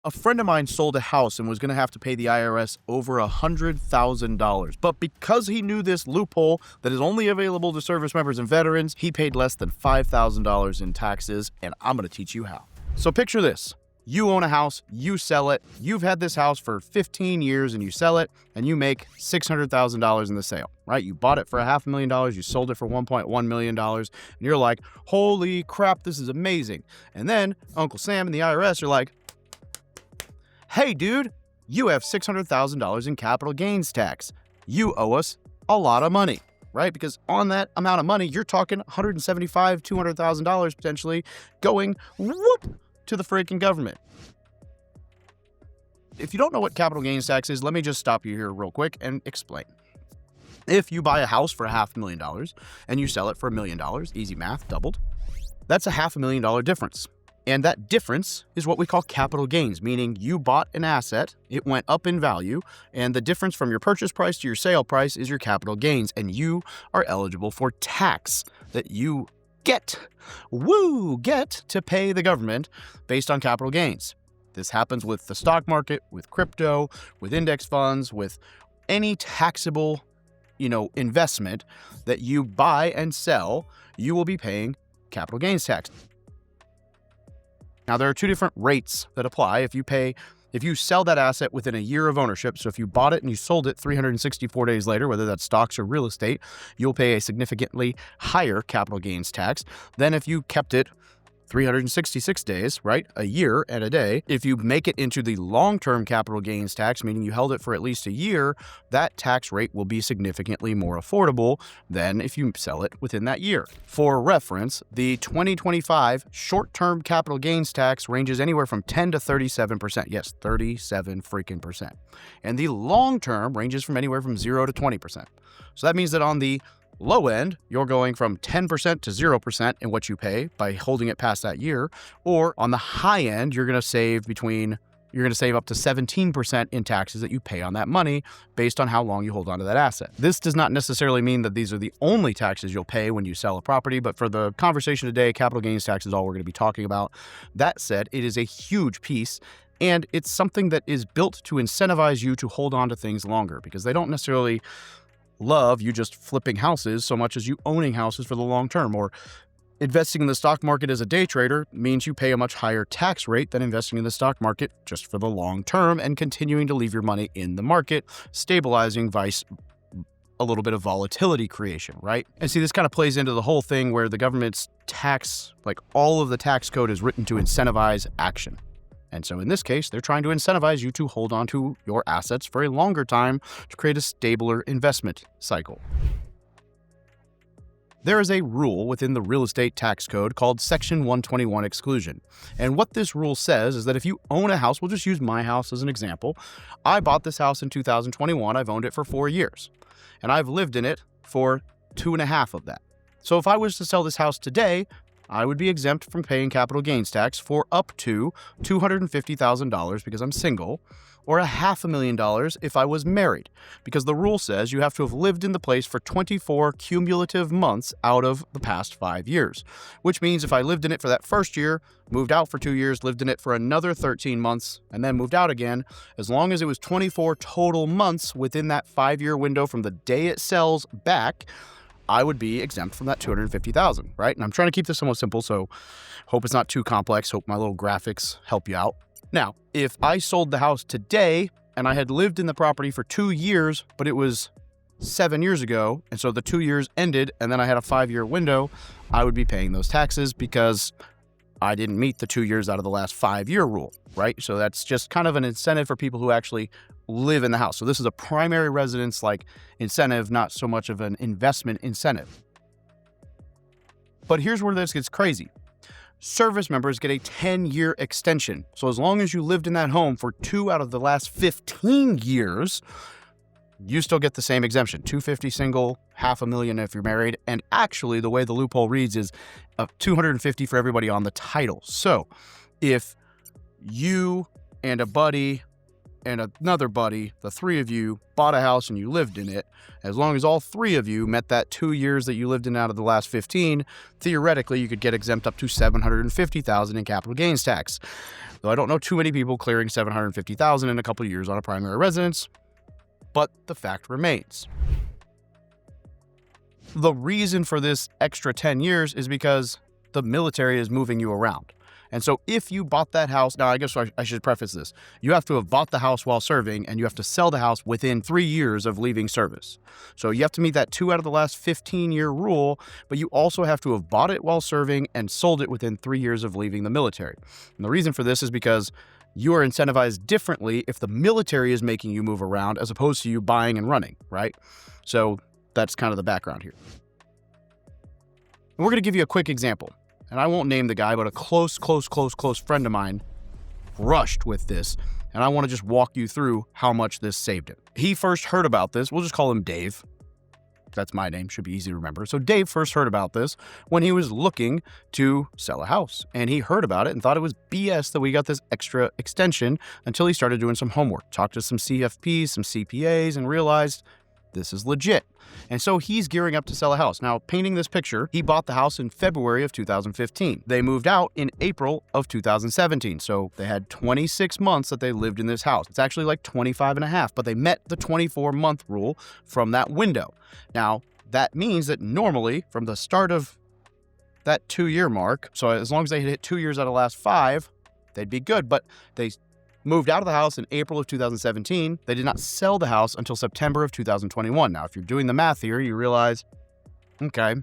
A friend of mine sold a house and was going to have to pay the IRS over $100,000. But because he knew this loophole that is only available to service members and veterans, he paid less than $5,000 in taxes, and I'm going to teach you how. So picture this. You own a house, you sell it, you've had this house for 15 years and you sell it, and you make $600,000 in the sale, right? You bought it for $500,000, you sold it for $1.1 million, and you're like, holy crap, this is amazing. And then Uncle Sam and the IRS are like, hey, dude, you have $600,000 in capital gains tax. You owe us a lot of money, right? Because on that amount of money, you're talking $175,000, $200,000 potentially going whoop to the freaking government. If you don't know what capital gains tax is, let me just stop you here real quick and explain. If you buy a house for $500,000 and you sell it for $1 million, easy math, doubled, that's a $500,000 difference. And that difference is what we call capital gains, meaning you bought an asset, it went up in value, and the difference from your purchase price to your sale price is your capital gains, and you are eligible for tax that you get to pay the government based on capital gains. This happens with the stock market, with crypto, with index funds, with any taxable, investment that you buy and sell, you will be paying capital gains tax. Now, there are two different rates that apply if you sell that asset within a year of ownership. So if you bought it and you sold it 364 days later, whether that's stocks or real estate, you'll pay a significantly higher capital gains tax than if you kept it 366 days, right? A year and a day. If you make it into the long-term capital gains tax, meaning you held it for at least a year, that tax rate will be significantly more affordable than if you sell it within that year. For reference, the 2025 short-term capital gains tax ranges anywhere from 10 to 37%. Yes, 37 freaking percent. And the long-term ranges from anywhere from 0 to 20%. So that means that on the low end, you're going from 10% to 0% in what you pay by holding it past that year. Or on the high end, you're going to save up to 17% in taxes that you pay on that money based on how long you hold onto that asset. This does not necessarily mean that these are the only taxes you'll pay when you sell a property, but for the conversation today, capital gains tax is all we're going to be talking about. That said, it is a huge piece, and it's something that is built to incentivize you to hold on to things longer, because they don't necessarily love you just flipping houses so much as you owning houses for the long term. Or investing in the stock market as a day trader means you pay a much higher tax rate than investing in the stock market just for the long term and continuing to leave your money in the market, stabilizing vice a little bit of volatility creation, right? And see, this kind of plays into the whole thing where the government's tax, like all of the tax code is written to incentivize action. And so in this case, they're trying to incentivize you to hold on to your assets for a longer time to create a stabler investment cycle. There is a rule within the real estate tax code called Section 121 exclusion. And what this rule says is that if you own a house, we'll just use my house as an example. I bought this house in 2021. I've owned it for 4 years, and I've lived in it for 2.5 of that. So if I was to sell this house today, I would be exempt from paying capital gains tax for up to $250,000 because I'm single, or $500,000 if I was married, because the rule says you have to have lived in the place for 24 cumulative months out of the past 5 years, which means if I lived in it for that first year, moved out for 2 years, lived in it for another 13 months, and then moved out again, as long as it was 24 total months within that 5-year window from the day it sells back, I would be exempt from that $250,000, right? And I'm trying to keep this somewhat simple, so hope it's not too complex. Hope my little graphics help you out. Now, if I sold the house today and I had lived in the property for 2 years, but it was 7 years ago, and so the 2 years ended, and then I had a 5-year window, I would be paying those taxes because I didn't meet the 2 years out of the last 5-year rule, right? So that's just kind of an incentive for people who actually live in the house. So this is a primary residence like incentive, not so much of an investment incentive. But here's where this gets crazy. Service members get a 10-year extension. So as long as you lived in that home for 2 out of the last 15 years, you still get the same exemption. $250,000 single, $500,000 if you're married. And actually, the way the loophole reads is $250,000 for everybody on the title. So if you and a buddy and another buddy, the three of you bought a house and you lived in it, as long as all three of you met that 2 years that you lived in out of the last 15, theoretically you could get exempt up to $750,000 in capital gains tax. Though I don't know too many people clearing $750,000 in a couple of years on a primary residence, but the fact remains. The reason for this extra 10 years is because the military is moving you around. And so if you bought that house, now I guess I should preface this. You have to have bought the house while serving, and you have to sell the house within 3 years of leaving service. So you have to meet that 2 out of the last 15-year rule, but you also have to have bought it while serving and sold it within 3 years of leaving the military. And the reason for this is because you are incentivized differently if the military is making you move around as opposed to you buying and running, right? So that's kind of the background here. And we're going to give you a quick example. And I won't name the guy, but a close friend of mine rushed with this. And I want to just walk you through how much this saved him. He first heard about this. We'll just call him Dave. That's my name. Should be easy to remember. So Dave first heard about this when he was looking to sell a house. And he heard about it and thought it was BS that we got this extra extension until he started doing some homework. Talked to some CFPs, some CPAs, and realized this is legit. And so he's gearing up to sell a house. Now, painting this picture, he bought the house in February of 2015. They moved out in April of 2017. So they had 26 months that they lived in this house. It's actually like 25 and a half, but they met the 24-month rule from that window. Now, that means that normally from the start of that 2-year mark, so as long as they hit 2 years out of the last 5, they'd be good. But they moved out of the house in April of 2017. They did not sell the house until September of 2021. Now, if you're doing the math here, you realize, okay,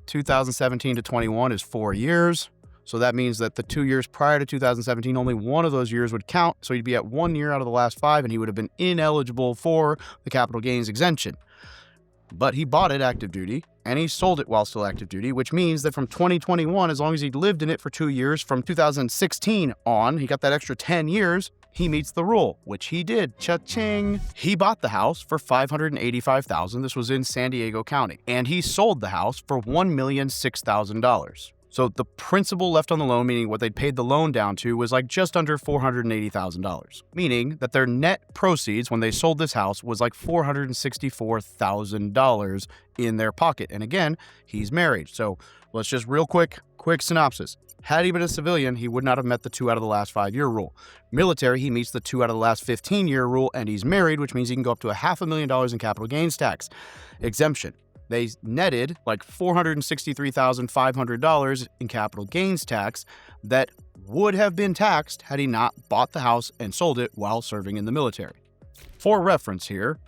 2017 to 21 is 4 years. So that means that the 2 years prior to 2017, only one of those years would count. So he'd be at 1 year out of the last 5, and he would have been ineligible for the capital gains exemption. But he bought it active duty, and he sold it while still active duty, which means that from 2021, as long as he'd lived in it for 2 years, from 2016 on, he got that extra 10 years, he meets the rule, which he did. Cha-ching! He bought the house for $585,000. This was in San Diego County. And he sold the house for $1,006,000. So the principal left on the loan, meaning what they'd paid the loan down to, was like just under $480,000, meaning that their net proceeds when they sold this house was like $464,000 in their pocket. And again, he's married. So let's just real quick synopsis. Had he been a civilian, he would not have met the 2 out of the last 5-year rule. Military, he meets the 2 out of the last 15-year rule, and he's married, which means he can go up to $500,000 in capital gains tax exemption. They netted like $463,500 in capital gains tax that would have been taxed had he not bought the house and sold it while serving in the military. For reference here,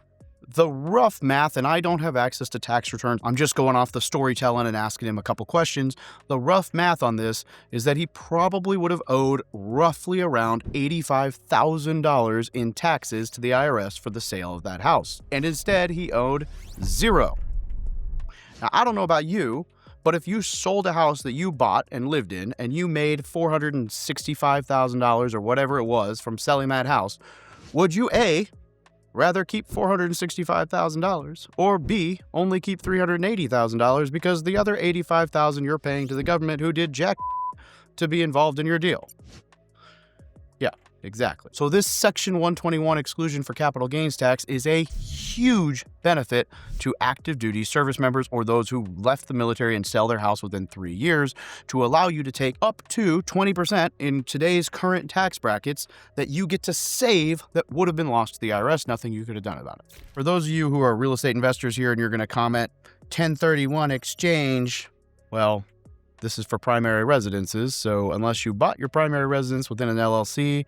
the rough math, and I don't have access to tax returns, I'm just going off the storytelling and asking him a couple questions. The rough math on this is that he probably would have owed roughly around $85,000 in taxes to the IRS for the sale of that house. And instead, he owed $0. Now, I don't know about you, but if you sold a house that you bought and lived in and you made $465,000 or whatever it was from selling that house, would you A, rather keep $465,000, or B, only keep $380,000 because the other $85,000 you're paying to the government who did jack to be involved in your deal? Yeah, exactly. So this Section 121 exclusion for capital gains tax is a huge benefit to active duty service members or those who left the military and sell their house within 3 years to allow you to take up to 20% in today's current tax brackets that you get to save that would have been lost to the IRS. Nothing you could have done about it. For those of you who are real estate investors here and you're going to comment 1031 exchange, well, this is for primary residences, so unless you bought your primary residence within an LLC,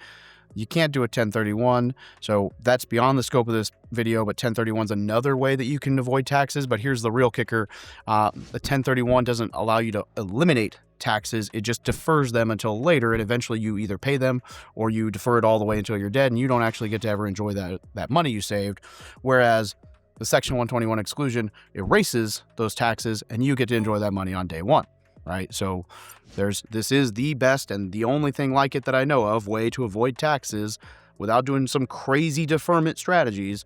you can't do a 1031. So that's beyond the scope of this video, but 1031 is another way that you can avoid taxes. But here's the real kicker. The 1031 doesn't allow you to eliminate taxes. It just defers them until later, and eventually you either pay them or you defer it all the way until you're dead, and you don't actually get to ever enjoy that money you saved. Whereas the Section 121 exclusion erases those taxes, and you get to enjoy that money on day one. Right? So this is the best and the only thing like it that I know of way to avoid taxes without doing some crazy deferment strategies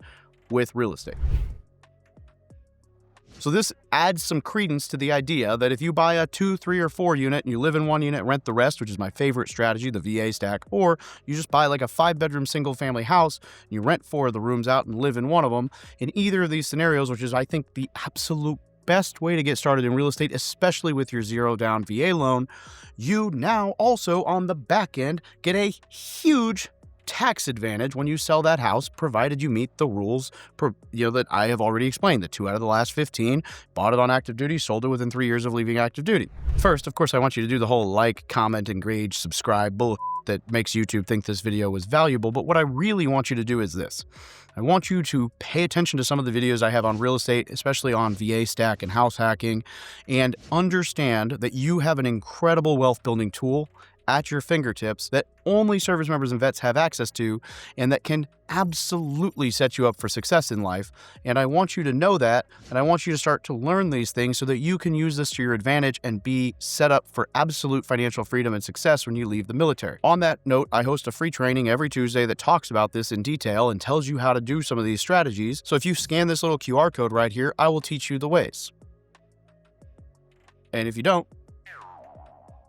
with real estate. So this adds some credence to the idea that if you buy a 2, 3, or 4 unit and you live in one unit, rent the rest, which is my favorite strategy, the VA stack, or you just buy like a 5-bedroom single family house, and you rent 4 of the rooms out and live in one of them, in either of these scenarios, which is I think the absolute best way to get started in real estate, especially with your zero down VA loan, you now also on the back end get a huge tax advantage when you sell that house, provided you meet the rules that I have already explained. The 2 out of the last 15, bought it on active duty, sold it within 3 years of leaving active duty. First, of course, I want you to do the whole like, comment, engage, subscribe bull that makes YouTube think this video was valuable. But what I really want you to do is this. I want you to pay attention to some of the videos I have on real estate, especially on VA stack and house hacking, and understand that you have an incredible wealth building tool at your fingertips that only service members and vets have access to, and that can absolutely set you up for success in life. And I want you to know that, and I want you to start to learn these things so that you can use this to your advantage and be set up for absolute financial freedom and success when you leave the military. On that note, I host a free training every Tuesday that talks about this in detail and tells you how to do some of these strategies. So if you scan this little QR code right here, I will teach you the ways. And if you don't,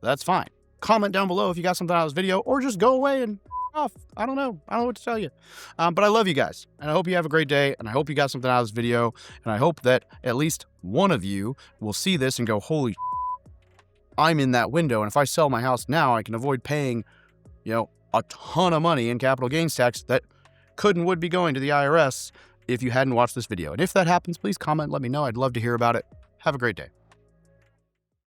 that's fine. Comment down below if you got something out of this video, or just go away and off. I don't know what to tell you. But I love you guys, and I hope you have a great day, and I hope you got something out of this video, and I hope that at least one of you will see this and go, holy I'm in that window, and if I sell my house now, I can avoid paying, a ton of money in capital gains tax that could and would be going to the IRS if you hadn't watched this video. And if that happens, please comment, let me know. I'd love to hear about it. Have a great day.